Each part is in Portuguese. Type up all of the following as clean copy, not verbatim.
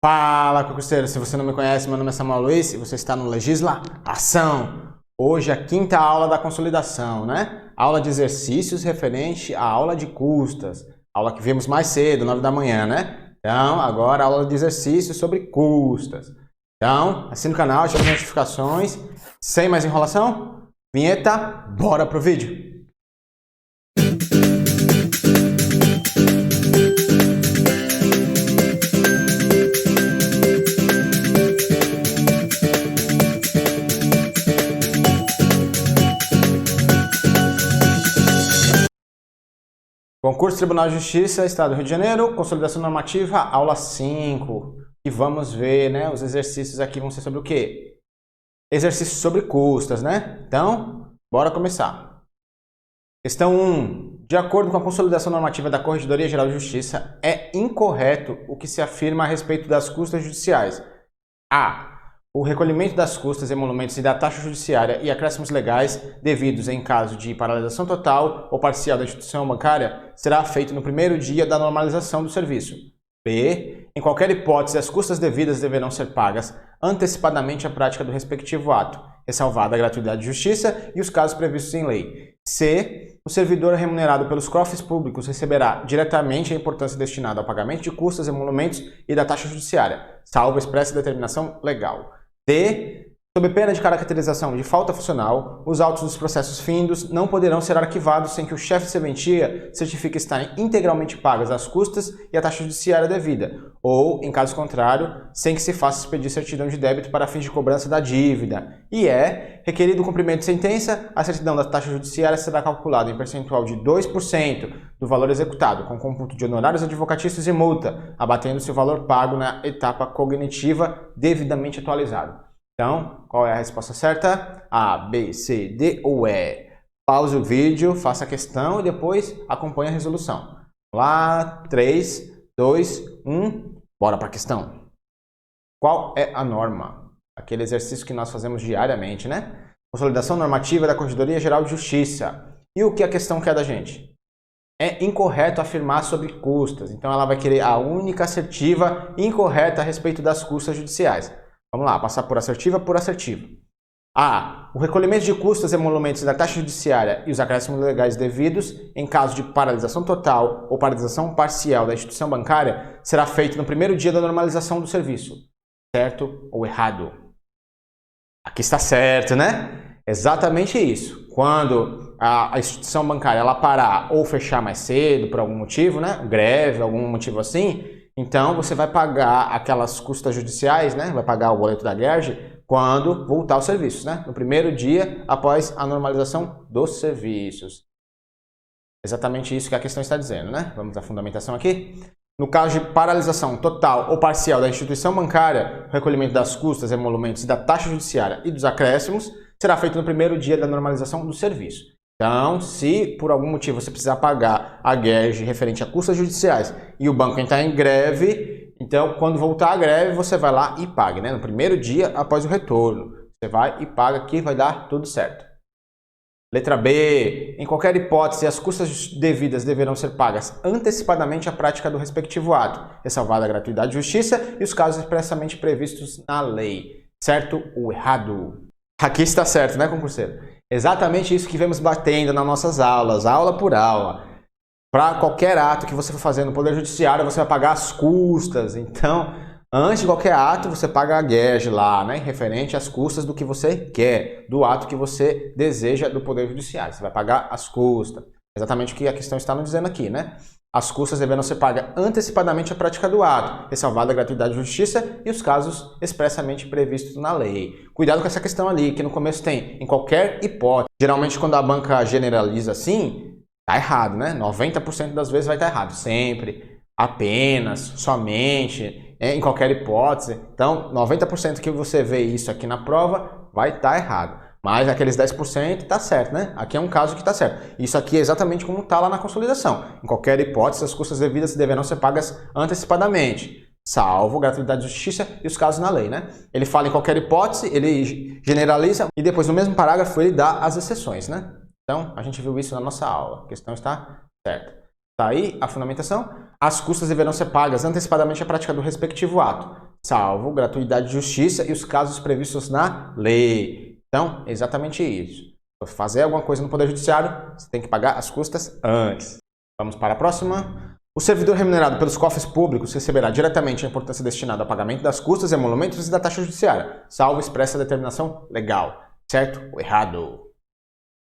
Fala, concurseiro! Se você não me conhece, meu nome é Samuel Luiz e você está no Legisla Ação. Hoje é a quinta aula da consolidação, né? Aula de exercícios referente à aula de custas. Aula que vimos mais cedo, 9 da manhã, né? Então, agora aula de exercícios sobre custas. Então, assine o canal, ative as notificações. Sem mais enrolação, vinheta, bora pro vídeo! Concurso Tribunal de Justiça, Estado do Rio de Janeiro, Consolidação Normativa, aula 5. E vamos ver, né? Os exercícios aqui vão ser sobre o quê? Exercícios sobre custas, né? Então, bora começar. Questão 1. De acordo com a Consolidação Normativa da Corregedoria Geral de Justiça, é incorreto o que se afirma a respeito das custas judiciais. A. O recolhimento das custas, emolumentos e da taxa judiciária e acréscimos legais devidos em caso de paralisação total ou parcial da instituição bancária será feito no primeiro dia da normalização do serviço. B. Em qualquer hipótese, as custas devidas deverão ser pagas antecipadamente à prática do respectivo ato, ressalvada a gratuidade de justiça e os casos previstos em lei. C. O servidor remunerado pelos cofres públicos receberá diretamente a importância destinada ao pagamento de custas, emolumentos e da taxa judiciária, salvo expressa determinação legal. D. Sob pena de caracterização de falta funcional, os autos dos processos findos não poderão ser arquivados sem que o chefe de serventia certifique estarem integralmente pagas as custas e a taxa judiciária devida, ou, em caso contrário, sem que se faça expedir certidão de débito para fins de cobrança da dívida. E é requerido o cumprimento de sentença, a certidão da taxa judiciária será calculada em percentual de 2% do valor executado, com cômputo de honorários advocatícios e multa, abatendo-se o valor pago na etapa cognitiva devidamente atualizado. Então, qual é a resposta certa? A, B, C, D ou E? Pause o vídeo, faça a questão e depois acompanhe a resolução. Vamos lá, 3, 2, 1, bora para a questão. Qual é a norma? Aquele exercício que nós fazemos diariamente, né? Consolidação normativa da Corregedoria Geral de Justiça. E o que a questão quer da gente? É incorreto afirmar sobre custas. Então, ela vai querer a única assertiva incorreta a respeito das custas judiciais. Vamos lá, passar por assertiva por assertiva. A. O recolhimento de custas, emolumentos da taxa judiciária e os acréscimos legais devidos, em caso de paralisação total ou paralisação parcial da instituição bancária, será feito no primeiro dia da normalização do serviço. Certo ou errado? Aqui está certo, né? Exatamente isso. Quando a instituição bancária ela parar ou fechar mais cedo por algum motivo, né? Greve, algum motivo assim, então você vai pagar aquelas custas judiciais, né? Vai pagar o boleto da GERJ quando voltar aos serviços, né? No primeiro dia após a normalização dos serviços. Exatamente isso que a questão está dizendo, né? Vamos à fundamentação aqui. No caso de paralisação total ou parcial da instituição bancária, o recolhimento das custas, emolumentos da taxa judiciária e dos acréscimos será feito no primeiro dia da normalização do serviço. Então, se por algum motivo você precisar pagar a GERJ referente a custas judiciais e o banco entrar em greve, então quando voltar a greve você vai lá e paga, né? No primeiro dia após o retorno. Você vai e paga que vai dar tudo certo. Letra B. Em qualquer hipótese, as custas devidas deverão ser pagas antecipadamente à prática do respectivo ato, ressalvada a gratuidade de justiça e os casos expressamente previstos na lei. Certo ou errado? Aqui está certo, né, concurseiro? Exatamente isso que vemos batendo nas nossas aulas, aula por aula. Para qualquer ato que você for fazer no Poder Judiciário, você vai pagar as custas. Então, antes de qualquer ato, você paga a GERJ lá, né? Referente às custas do que você quer, do ato que você deseja do Poder Judiciário. Você vai pagar as custas. Exatamente o que a questão está nos dizendo aqui, né? As custas deverão ser pagas antecipadamente à prática do ato, ressalvada a gratuidade de justiça e os casos expressamente previstos na lei. Cuidado com essa questão ali, que no começo tem em qualquer hipótese. Geralmente quando a banca generaliza assim, tá errado, né? 90% das vezes vai estar errado. Sempre, apenas, somente, em qualquer hipótese. Então, 90% que você vê isso aqui na prova vai estar errado. Mas aqueles 10% está certo, né? Aqui é um caso que está certo. Isso aqui é exatamente como está lá na consolidação. Em qualquer hipótese, as custas devidas deverão ser pagas antecipadamente, salvo gratuidade de justiça e os casos na lei, né? Ele fala em qualquer hipótese, ele generaliza e depois no mesmo parágrafo ele dá as exceções, né? Então, a gente viu isso na nossa aula. A questão está certa. Tá aí a fundamentação. As custas deverão ser pagas antecipadamente à prática do respectivo ato, salvo gratuidade de justiça e os casos previstos na lei. Então, é exatamente isso. Para fazer alguma coisa no Poder Judiciário, você tem que pagar as custas antes. Vamos para a próxima. O servidor remunerado pelos cofres públicos receberá diretamente a importância destinada ao pagamento das custas, emolumentos e da taxa judiciária, salvo expressa determinação legal. Certo ou errado?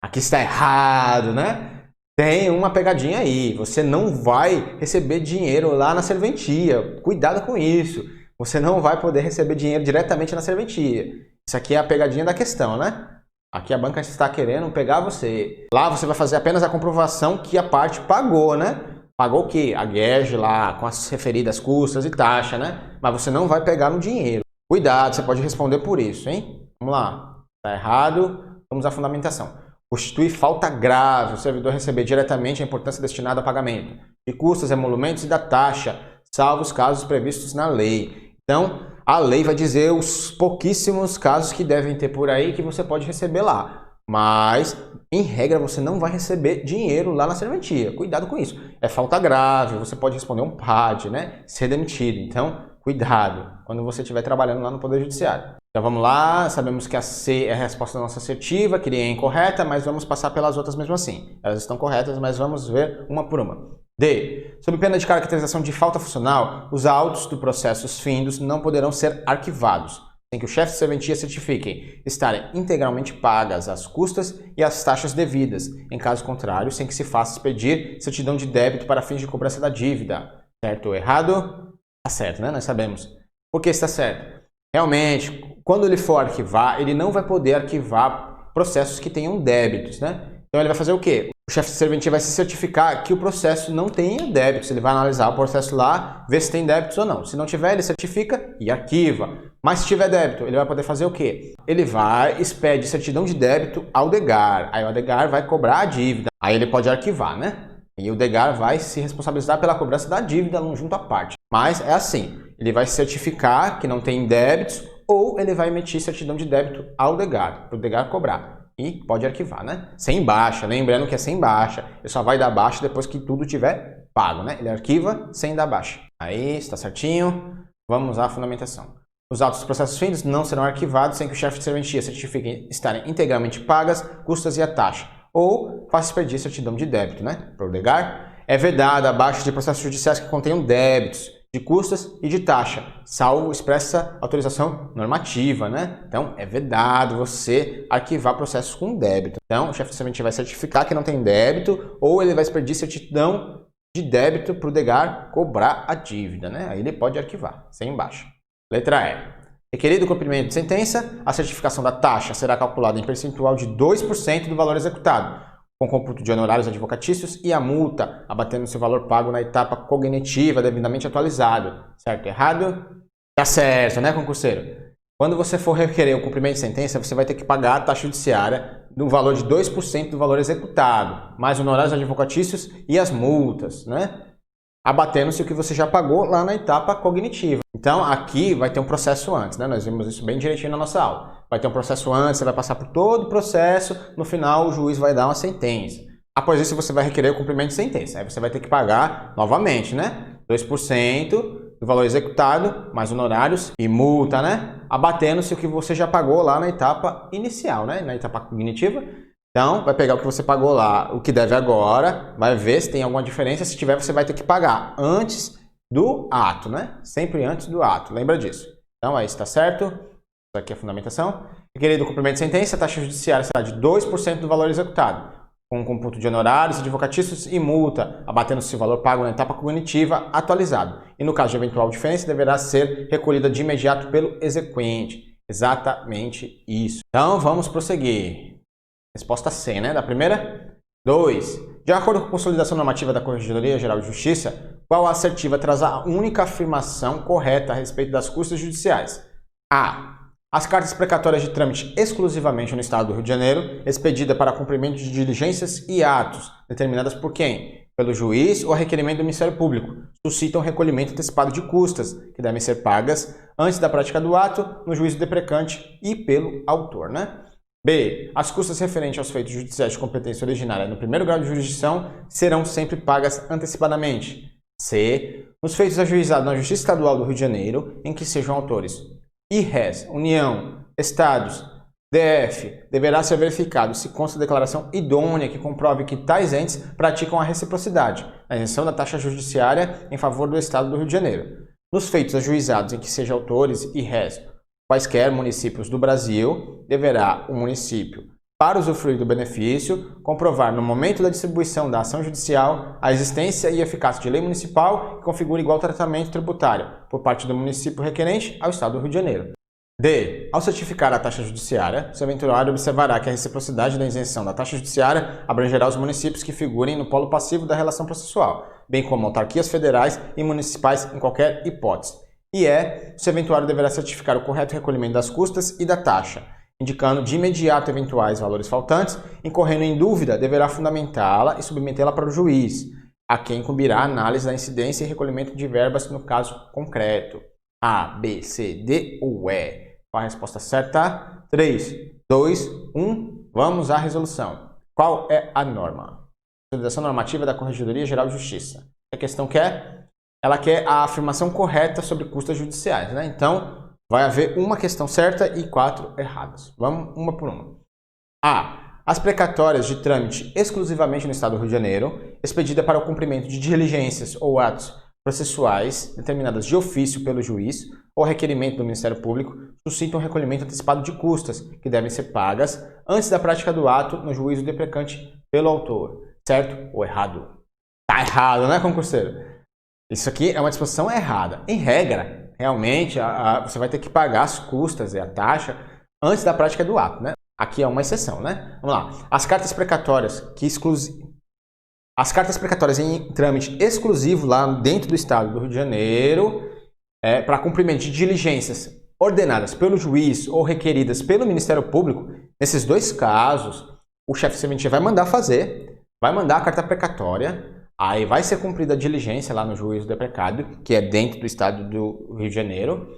Aqui está errado, né? Tem uma pegadinha aí. Você não vai receber dinheiro lá na serventia. Cuidado com isso. Você não vai poder receber dinheiro diretamente na serventia. Isso aqui é a pegadinha da questão, né? Aqui a banca está querendo pegar você. Lá você vai fazer apenas a comprovação que a parte pagou, né? Pagou o quê? A GERJ lá, com as referidas custas e taxa, né? Mas você não vai pegar no dinheiro. Cuidado, você pode responder por isso, hein? Vamos lá. Está errado. Vamos à fundamentação. Constitui falta grave o servidor receber diretamente a importância destinada ao pagamento de custas, emolumentos e da taxa, salvo os casos previstos na lei. Então, a lei vai dizer os pouquíssimos casos que devem ter por aí que você pode receber lá. Mas, em regra, você não vai receber dinheiro lá na serventia. Cuidado com isso. É falta grave, você pode responder um PAD, né? Ser demitido. Então, cuidado quando você estiver trabalhando lá no Poder Judiciário. Então vamos lá, sabemos que a C é a resposta nossa assertiva, que é incorreta, mas vamos passar pelas outras mesmo assim. Elas estão corretas, mas vamos ver uma por uma. D. Sob pena de caracterização de falta funcional, os autos do processos findos não poderão ser arquivados, sem que o chefe de serventia certifique estarem integralmente pagas as custas e as taxas devidas, em caso contrário, sem que se faça expedir certidão de débito para fins de cobrança da dívida. Certo ou errado? Está certo, né? Nós sabemos. Por que está certo? Realmente, quando ele for arquivar, ele não vai poder arquivar processos que tenham débitos, né? Então ele vai fazer o quê? O chefe de serventia vai se certificar que o processo não tenha débitos. Ele vai analisar o processo lá, ver se tem débitos ou não. Se não tiver, ele certifica e arquiva. Mas se tiver débito, ele vai poder fazer o quê? Ele vai expede certidão de débito ao DEGAR. Aí o DEGAR vai cobrar a dívida. Aí ele pode arquivar, né? E o DEGAR vai se responsabilizar pela cobrança da dívida junto à parte. Mas é assim, ele vai certificar que não tem débitos ou ele vai emitir certidão de débito ao DEGAR, para o DEGAR cobrar. E pode arquivar, né? Sem baixa, lembrando que é sem baixa. Ele só vai dar baixa depois que tudo tiver pago, né? Ele arquiva sem dar baixa. Aí, está certinho. Vamos à fundamentação. Os autos dos processos findos não serão arquivados sem que o chefe de serventia certifique estarem integralmente pagas custas e a taxa. Ou faça expedir certidão de débito, né? Para o DEGAR. É vedada a baixa de processos judiciais que contenham débitos de custas e de taxa, salvo expressa autorização normativa, né? Então, é vedado você arquivar processos com débito. Então, o chefe de serventia vai certificar que não tem débito ou ele vai expedir certidão de débito para o DEGAR cobrar a dívida, né? Aí ele pode arquivar, sem baixa. Letra E. Requerido o cumprimento de sentença, a certificação da taxa será calculada em percentual de 2% do valor executado, com cómputo de honorários advocatícios e a multa, abatendo-se o valor pago na etapa cognitiva devidamente atualizado. Certo ou errado? Tá certo, né, concurseiro? Quando você for requerer o cumprimento de sentença, você vai ter que pagar a taxa judiciária no valor de 2% do valor executado, mais honorários advocatícios e as multas, né? Abatendo-se o que você já pagou lá na etapa cognitiva. Então, aqui vai ter um processo antes, né? Nós vimos isso bem direitinho na nossa aula. Vai ter um processo antes, você vai passar por todo o processo, no final o juiz vai dar uma sentença. Após isso, você vai requerer o cumprimento de sentença. Aí você vai ter que pagar novamente, né? 2% do valor executado, mais honorários e multa, né? Abatendo-se o que você já pagou lá na etapa inicial, né? Na etapa cognitiva. Então, vai pegar o que você pagou lá, o que deve agora, vai ver se tem alguma diferença. Se tiver, você vai ter que pagar antes do ato, né? Sempre antes do ato, lembra disso. Então, aí está certo. Isso aqui é a fundamentação. Requerido o cumprimento de sentença, a taxa judiciária será de 2% do valor executado, com um computo de honorários, advocatícios e multa, abatendo-se o valor pago na etapa cognitiva atualizado. E no caso de eventual diferença, deverá ser recolhida de imediato pelo exequente. Exatamente isso. Então, vamos prosseguir. Resposta C, né? Da primeira. 2. De acordo com a consolidação normativa da Corregedoria Geral de Justiça, qual assertiva traz a única afirmação correta a respeito das custas judiciais? A. As cartas precatórias de trâmite exclusivamente no Estado do Rio de Janeiro, expedida para cumprimento de diligências e atos, determinadas por quem? Pelo juiz ou a requerimento do Ministério Público, suscitam recolhimento antecipado de custas, que devem ser pagas antes da prática do ato, no juízo deprecante e pelo autor, né? B. As custas referentes aos feitos judiciais de competência originária no primeiro grau de jurisdição serão sempre pagas antecipadamente. C. Nos feitos ajuizados na Justiça Estadual do Rio de Janeiro, em que sejam autores e réis, União, Estados, DF, deverá ser verificado se consta declaração idônea que comprove que tais entes praticam a reciprocidade, a isenção da taxa judiciária em favor do Estado do Rio de Janeiro. Nos feitos ajuizados em que sejam autores e réis quaisquer municípios do Brasil, deverá o município, para usufruir do benefício, comprovar no momento da distribuição da ação judicial a existência e eficácia de lei municipal que configure igual tratamento tributário por parte do município requerente ao Estado do Rio de Janeiro. D. Ao certificar a taxa judiciária, o serventuário observará que a reciprocidade da isenção da taxa judiciária abrangerá os municípios que figurem no polo passivo da relação processual, bem como autarquias federais e municipais em qualquer hipótese. E o serventuário deverá certificar o correto recolhimento das custas e da taxa, indicando de imediato eventuais valores faltantes, incorrendo em dúvida, deverá fundamentá-la e submetê-la para o juiz, a quem incumbirá a análise da incidência e recolhimento de verbas no caso concreto. A, B, C, D ou E? Qual a resposta certa? 3, 2, 1. Vamos à resolução. Qual é a norma? Consolidação normativa da Corregedoria Geral de Justiça. A questão quer? Ela quer a afirmação correta sobre custas judiciais, né? Então, vai haver uma questão certa e 4 erradas. Vamos uma por uma. A. As precatórias de trâmite exclusivamente no Estado do Rio de Janeiro, expedida para o cumprimento de diligências ou atos processuais determinadas de ofício pelo juiz ou requerimento do Ministério Público, suscitam recolhimento antecipado de custas, que devem ser pagas antes da prática do ato no juízo deprecante pelo autor. Certo ou errado? Tá errado, né, concurseiro? Isso aqui é uma disposição errada. Em regra, realmente, você vai ter que pagar as custas e a taxa antes da prática do ato, né? Aqui é uma exceção, né? Vamos lá. As cartas precatórias em trâmite exclusivo lá dentro do Estado do Rio de Janeiro, para cumprimento de diligências ordenadas pelo juiz ou requeridas pelo Ministério Público, nesses dois casos, o chefe serventia vai mandar fazer, vai mandar a carta precatória, aí vai ser cumprida a diligência lá no juízo deprecado, que é dentro do Estado do Rio de Janeiro.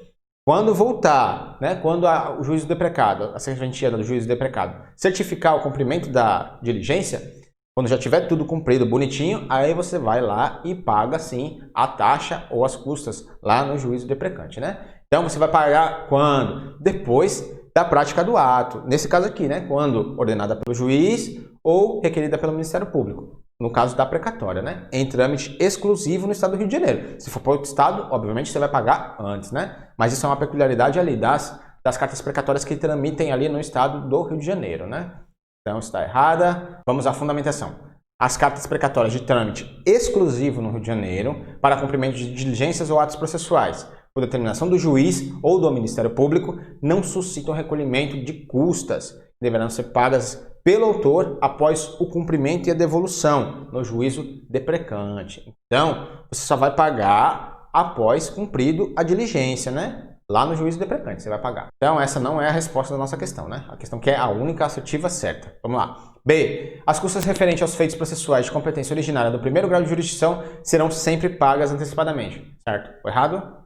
Quando voltar, né, quando o juízo deprecado, a serventia do juízo deprecado, certificar o cumprimento da diligência, quando já tiver tudo cumprido, bonitinho, aí você vai lá e paga, sim, a taxa ou as custas lá no juízo deprecante, né? Então, você vai pagar quando? Depois da prática do ato. Nesse caso aqui, né? Quando ordenada pelo juiz ou requerida pelo Ministério Público. No caso da precatória, né? Em trâmite exclusivo no Estado do Rio de Janeiro. Se for para outro estado, obviamente você vai pagar antes, né? Mas isso é uma peculiaridade ali das cartas precatórias que tramitem ali no Estado do Rio de Janeiro, né? Então, está errada. Vamos à fundamentação. As cartas precatórias de trâmite exclusivo no Rio de Janeiro para cumprimento de diligências ou atos processuais, por determinação do juiz ou do Ministério Público, não suscitam recolhimento de custas, que deverão ser pagas pelo autor após o cumprimento e a devolução no juízo deprecante. Então, você só vai pagar após cumprido a diligência, né? Lá no juízo deprecante você vai pagar. Então, essa não é a resposta da nossa questão, né? A questão que é a única assertiva certa. Vamos lá. B. As custas referentes aos feitos processuais de competência originária do primeiro grau de jurisdição serão sempre pagas antecipadamente. Certo? Ou errado?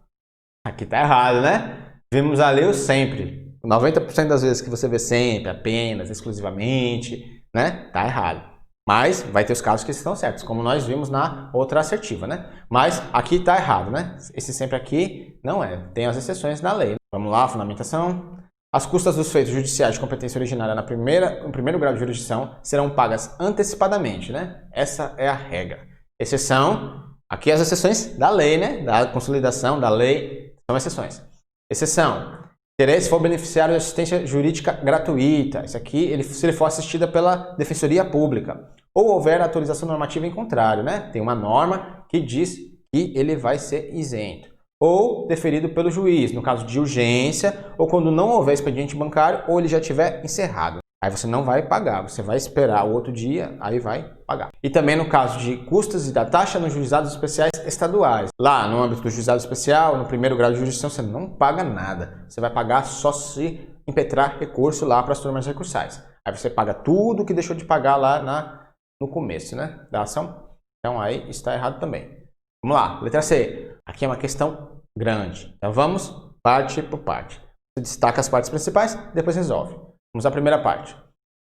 Aqui tá errado, né? Vimos ali o sempre. 90% das vezes que você vê sempre, apenas, exclusivamente, né? Tá errado. Mas vai ter os casos que estão certos, como nós vimos na outra assertiva, né? Mas aqui tá errado, né? Esse sempre aqui não é. Tem as exceções na lei. Vamos lá, fundamentação. As custas dos feitos judiciais de competência originária no primeiro grau de jurisdição serão pagas antecipadamente, né? Essa é a regra. Exceção, aqui as exceções da lei, né? Da consolidação, da lei, são exceções. Exceção, interesse for beneficiário de assistência jurídica gratuita. Isso aqui, se ele for assistida pela Defensoria Pública. Ou houver autorização normativa em contrário, né? Tem uma norma que diz que ele vai ser isento. Ou deferido pelo juiz, no caso de urgência, ou quando não houver expediente bancário, ou ele já tiver encerrado. Aí você não vai pagar, você vai esperar o outro dia, aí vai pagar. E também no caso de custas e da taxa nos juizados especiais estaduais. Lá no âmbito do juizado especial, no primeiro grau de jurisdição, você não paga nada. Você vai pagar só se impetrar recurso lá para as turmas recursais. Aí você paga tudo que deixou de pagar lá no começo, né, da ação. Então aí está errado também. Vamos lá, letra C. Aqui é uma questão grande. Então vamos parte por parte. Você destaca as partes principais, depois resolve. Vamos à primeira parte.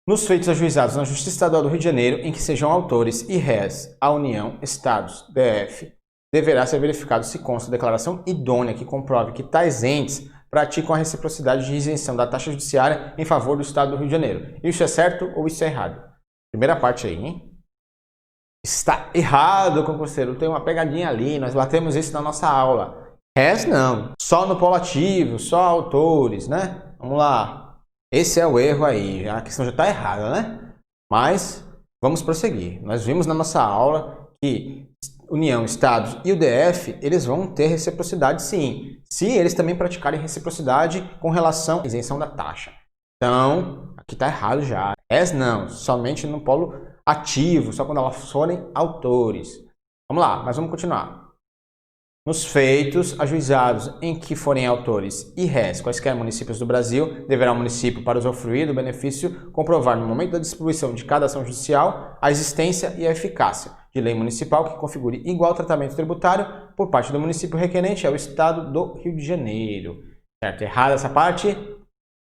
Nos feitos ajuizados na Justiça Estadual do Rio de Janeiro, em que sejam autores e réis a União, Estados, DF, deverá ser verificado se consta declaração idônea que comprove que tais entes praticam a reciprocidade de isenção da taxa judiciária em favor do Estado do Rio de Janeiro. Isso é certo ou isso é errado? Primeira parte aí, hein? Está errado, concurseiro. Tem uma pegadinha ali, nós batemos isso na nossa aula. Res não. Só no polo ativo, só autores, né? Vamos lá. Esse é o erro aí. A questão já está errada, né? Mas vamos prosseguir. Nós vimos na nossa aula que União, Estados e o DF, eles vão ter reciprocidade sim. Se eles também praticarem reciprocidade com relação à isenção da taxa. Então, aqui está errado já. Res não. Somente no polo ativo, só quando elas forem autores. Vamos lá, mas vamos continuar. Nos feitos ajuizados em que forem autores e réis quaisquer municípios do Brasil, deverá o município, para usufruir do benefício, comprovar no momento da distribuição de cada ação judicial a existência e a eficácia de lei municipal que configure igual tratamento tributário por parte do município requerente ao Estado do Rio de Janeiro. Certo? Errada essa parte?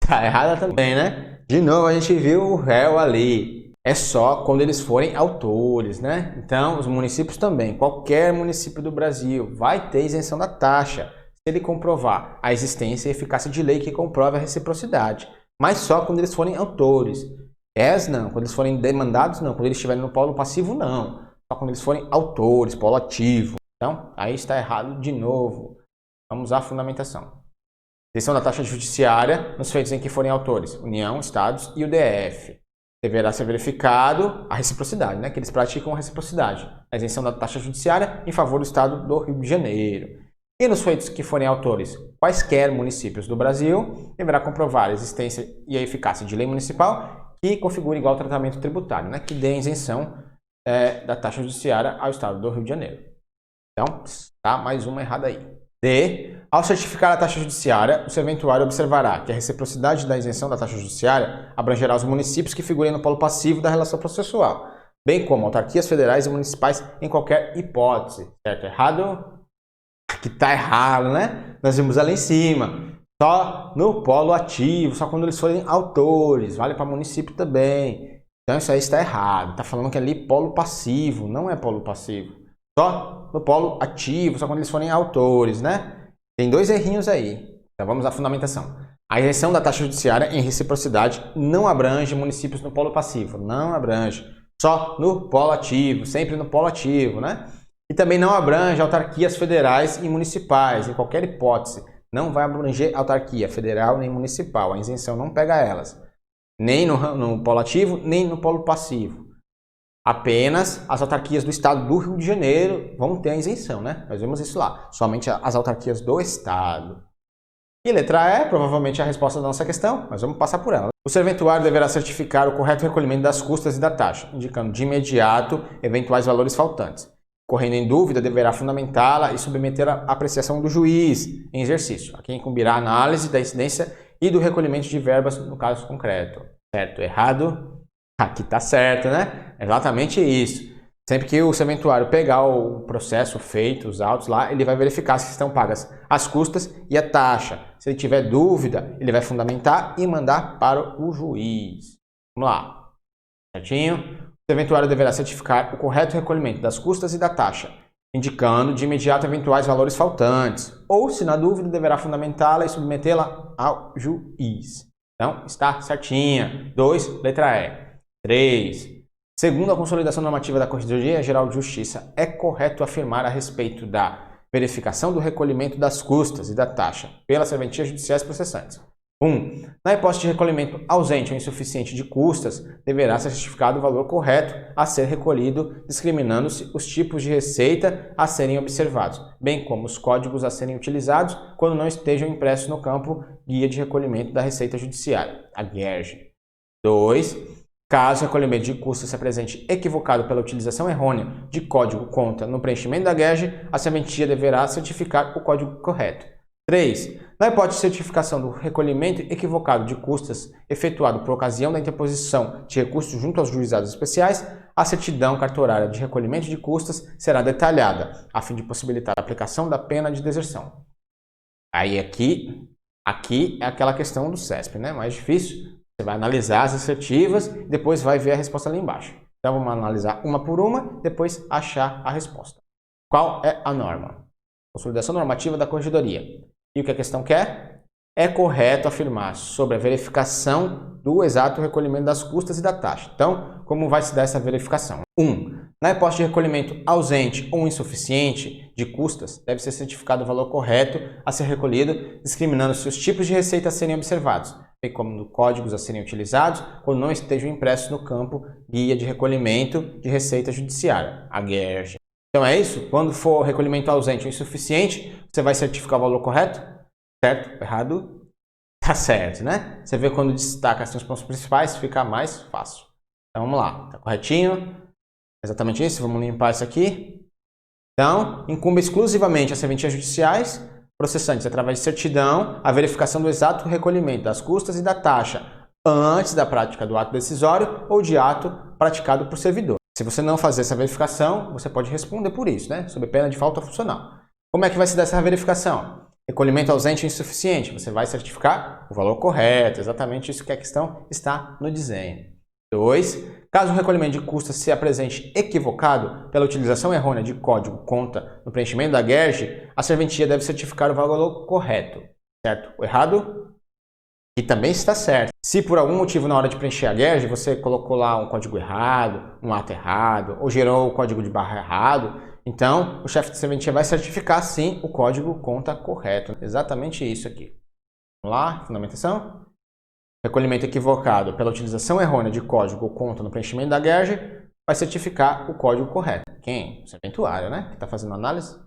Tá errada também, né? De novo a gente viu o réu ali. É só quando eles forem autores, né? Então, os municípios também, qualquer município do Brasil vai ter isenção da taxa se ele comprovar a existência e eficácia de lei que comprove a reciprocidade. Mas só quando eles forem autores. Não, quando eles forem demandados, não. Quando eles estiverem no polo passivo, não. Só quando eles forem autores, polo ativo. Então, aí está errado de novo. Vamos à fundamentação. Isenção da taxa judiciária nos feitos em que forem autores, União, Estados e o DF. Deverá ser verificado a reciprocidade, né? Que eles praticam a reciprocidade, a isenção da taxa judiciária em favor do Estado do Rio de Janeiro. E nos feitos que forem autores quaisquer municípios do Brasil, deverá comprovar a existência e a eficácia de lei municipal que configure igual tratamento tributário, né? Que dê isenção da taxa judiciária ao Estado do Rio de Janeiro. Então, tá mais uma errada aí. D. Ao certificar a taxa judiciária, o serventuário observará que a reciprocidade da isenção da taxa judiciária abrangerá os municípios que figurem no polo passivo da relação processual, bem como autarquias federais e municipais em qualquer hipótese. Certo? Errado? Aqui está errado, né? Nós vimos ali em cima. Só no polo ativo, só quando eles forem autores. Vale para município também. Então isso aí está errado. Está falando que ali polo passivo, não é polo passivo. Só no polo ativo, só quando eles forem autores, né? Tem dois errinhos aí. Então vamos à fundamentação. A isenção da taxa judiciária em reciprocidade não abrange municípios no polo passivo. Não abrange. Só no polo ativo, sempre no polo ativo, né? E também não abrange autarquias federais e municipais, em qualquer hipótese. Não vai abranger autarquia federal nem municipal. A isenção não pega elas. Nem no polo ativo, nem no polo passivo. Apenas as autarquias do Estado do Rio de Janeiro vão ter a isenção, né? Nós vemos isso lá. Somente as autarquias do Estado. E letra E, provavelmente a resposta da nossa questão, mas vamos passar por ela. O serventuário deverá certificar o correto recolhimento das custas e da taxa, indicando de imediato eventuais valores faltantes. Correndo em dúvida, deverá fundamentá-la e submeter à apreciação do juiz em exercício, a quem incumbirá a análise da incidência e do recolhimento de verbas no caso concreto. Certo? Errado? Aqui está certo, né? Exatamente isso. Sempre que o serventuário pegar o processo feito, os autos lá, ele vai verificar se estão pagas as custas e a taxa. Se ele tiver dúvida, ele vai fundamentar e mandar para o juiz. Vamos lá. Certinho? O serventuário deverá certificar o correto recolhimento das custas e da taxa, indicando de imediato eventuais valores faltantes. Ou, se na dúvida, deverá fundamentá-la e submetê-la ao juiz. Então, está certinha. 2, letra E. 3. Segundo a consolidação normativa da Corregedoria Geral de Justiça, é correto afirmar a respeito da verificação do recolhimento das custas e da taxa pelas serventias judiciais processantes. 1. Na hipótese de recolhimento ausente ou insuficiente de custas, deverá ser certificado o valor correto a ser recolhido, discriminando-se os tipos de receita a serem observados, bem como os códigos a serem utilizados quando não estejam impressos no campo Guia de Recolhimento da Receita Judiciária, a GERJ. 2. Caso o recolhimento de custas se apresente equivocado pela utilização errônea de código conta no preenchimento da GERJ, a serventia deverá certificar o código correto. 3. Na hipótese de certificação do recolhimento equivocado de custas efetuado por ocasião da interposição de recursos junto aos juizados especiais, a certidão cartorária de recolhimento de custas será detalhada, a fim de possibilitar a aplicação da pena de deserção. Aí aqui é aquela questão do CESP, né? Mais difícil. Você vai analisar as assertivas e depois vai ver a resposta ali embaixo. Então vamos analisar uma por uma, depois achar a resposta. Qual é a norma? Consolidação normativa da corregedoria. E o que a questão quer? É correto afirmar sobre a verificação do exato recolhimento das custas e da taxa. Então, como vai se dar essa verificação? 1. Na hipótese de recolhimento ausente ou insuficiente de custas, deve ser certificado o valor correto a ser recolhido, discriminando-se os tipos de receita a serem observados, bem como códigos a serem utilizados quando não estejam impressos no campo Guia de Recolhimento de Receita Judiciária, a GERJ. Então é isso? Quando for recolhimento ausente ou insuficiente, você vai certificar o valor correto? Certo? Errado? Tá certo, né? Você vê quando destaca assim, os pontos principais, fica mais fácil. Então vamos lá, tá corretinho? Exatamente isso, vamos limpar isso aqui. Então, incumbe exclusivamente às serventias judiciais processantes, através de certidão, a verificação do exato recolhimento das custas e da taxa antes da prática do ato decisório ou de ato praticado por servidor. Se você não fazer essa verificação, você pode responder por isso, né? Sob pena de falta funcional. Como é que vai se dar essa verificação? Recolhimento ausente e insuficiente, você vai certificar o valor correto, exatamente isso que a questão está no desenho. 2. Caso o recolhimento de custas se apresente equivocado pela utilização errônea de código conta no preenchimento da GERJ, a serventia deve certificar o valor correto, certo? O errado? E também está certo. Se por algum motivo na hora de preencher a GERJ você colocou lá um código errado, um ato errado, ou gerou o código de barra errado, então o chefe de serventia vai certificar sim o código conta correto. Exatamente isso aqui. Vamos lá, fundamentação. Recolhimento equivocado pela utilização errônea de código ou conta no preenchimento da GERJ vai certificar o código correto. Quem? O serventuário, né? Que está fazendo a análise.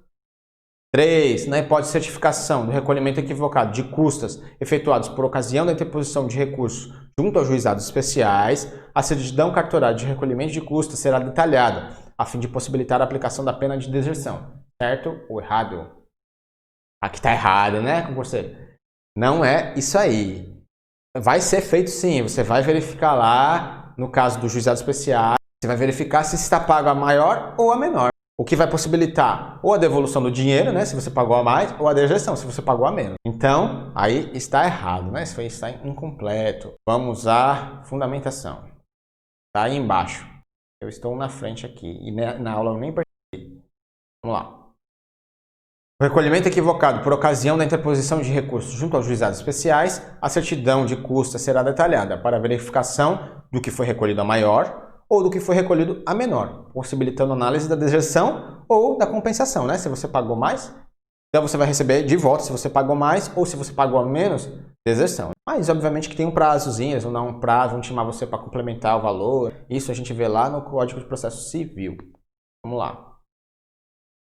3. Na hipótese de certificação do recolhimento equivocado de custas efetuados por ocasião da interposição de recursos junto aos juizados especiais, a certidão cartorária de recolhimento de custas será detalhada, a fim de possibilitar a aplicação da pena de deserção. Certo ou errado? Aqui está errado, né, concurseiro? Não é isso aí. Vai ser feito sim, você vai verificar lá, no caso do juizado especial, você vai verificar se está pago a maior ou a menor. O que vai possibilitar ou a devolução do dinheiro, né, se você pagou a mais, ou a deserção, se você pagou a menos. Então, aí está errado, né? Isso aí está incompleto. Vamos à fundamentação. Está aí embaixo. Eu estou na frente aqui e na aula eu nem percebi. Vamos lá. O recolhimento equivocado por ocasião da interposição de recursos junto aos juizados especiais, a certidão de custas será detalhada para a verificação do que foi recolhido a maior ou do que foi recolhido a menor, possibilitando análise da deserção ou da compensação, né? Se você pagou mais, então você vai receber de volta se você pagou mais, ou se você pagou a menos, deserção. Mas obviamente que tem um prazozinho, eles vão dar um prazo, vão chamar você para complementar o valor. Isso a gente vê lá no Código de Processo Civil. Vamos lá.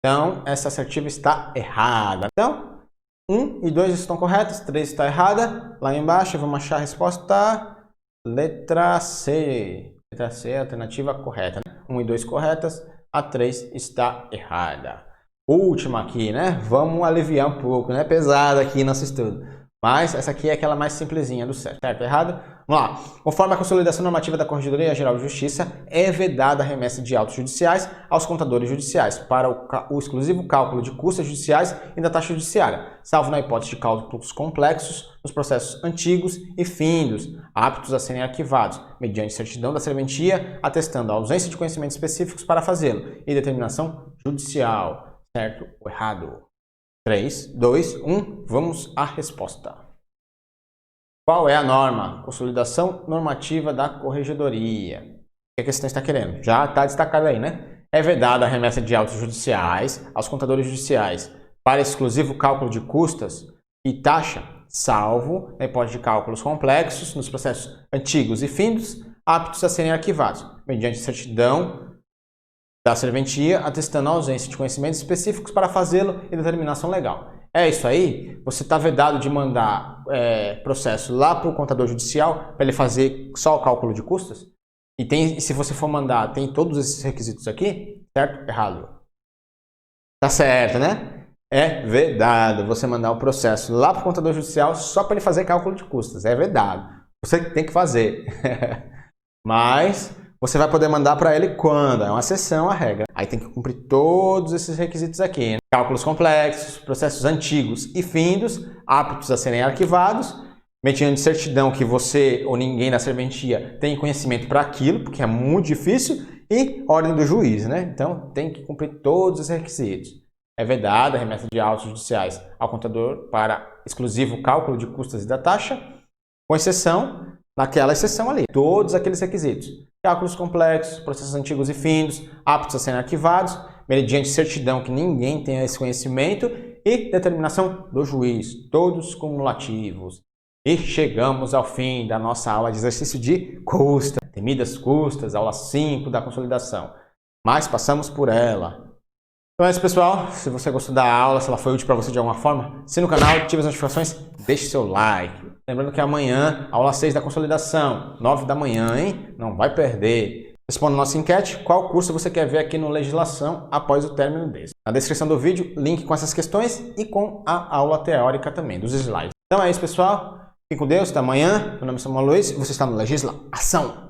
Então, essa assertiva está errada. Então, 1 e 2 estão corretos, 3 está errada. Lá embaixo, vamos achar a resposta. Letra C. Letra C é a alternativa correta, né? 1 e 2 corretas, a 3 está errada. Última aqui, né? Vamos aliviar um pouco, né? Pesada aqui nosso estudo. Mas essa aqui é aquela mais simplesinha do certo. Certo? Errado? Vamos lá. Conforme a consolidação normativa da Corregedoria Geral de Justiça, é vedada a remessa de autos judiciais aos contadores judiciais para o exclusivo cálculo de custas judiciais e da taxa judiciária, salvo na hipótese de cálculos complexos nos processos antigos e findos, aptos a serem arquivados, mediante certidão da serventia, atestando a ausência de conhecimentos específicos para fazê-lo e determinação judicial. Certo ou errado? 3, 2, 1, vamos à resposta. Qual é a norma? Consolidação normativa da Corregedoria. O que a questão está querendo? Já está destacado aí, né? É vedada a remessa de autos judiciais aos contadores judiciais para exclusivo cálculo de custas e taxa, salvo na hipótese de cálculos complexos nos processos antigos e findos, aptos a serem arquivados, mediante certidão da serventia, atestando a ausência de conhecimentos específicos para fazê-lo e determinação legal. É isso aí? Você está vedado de mandar processo lá para o contador judicial para ele fazer só o cálculo de custas? E se você for mandar, tem todos esses requisitos aqui? Certo? Errado. Tá certo, né? É vedado você mandar o processo lá para o contador judicial só para ele fazer cálculo de custas. É vedado. Você tem que fazer. Mas você vai poder mandar para ele quando? É uma exceção à regra. Aí tem que cumprir todos esses requisitos aqui, né? Cálculos complexos, processos antigos e findos, aptos a serem arquivados, mediante certidão que você ou ninguém da serventia tem conhecimento para aquilo, porque é muito difícil, e ordem do juiz, né? Então tem que cumprir todos os requisitos. É vedada a remessa de autos judiciais ao contador para exclusivo cálculo de custas e da taxa, com exceção, naquela exceção ali, todos aqueles requisitos. Cálculos complexos, processos antigos e findos, aptos a serem arquivados, mediante certidão que ninguém tenha esse conhecimento e determinação do juiz, todos cumulativos. E chegamos ao fim da nossa aula de exercício de custas, temidas custas, aula 5 da consolidação. Mas passamos por ela. Então é isso, pessoal. Se você gostou da aula, se ela foi útil para você de alguma forma, assine o canal, ative as notificações, deixe seu like. Lembrando que amanhã, aula 6 da consolidação, 9 da manhã, hein? Não vai perder. Responda a nossa enquete, qual curso você quer ver aqui no Legislação após o término desse. Na descrição do vídeo, link com essas questões e com a aula teórica também, dos slides. Então é isso, pessoal. Fique com Deus, até amanhã. Meu nome é Samuel Luiz e você está no Legislação.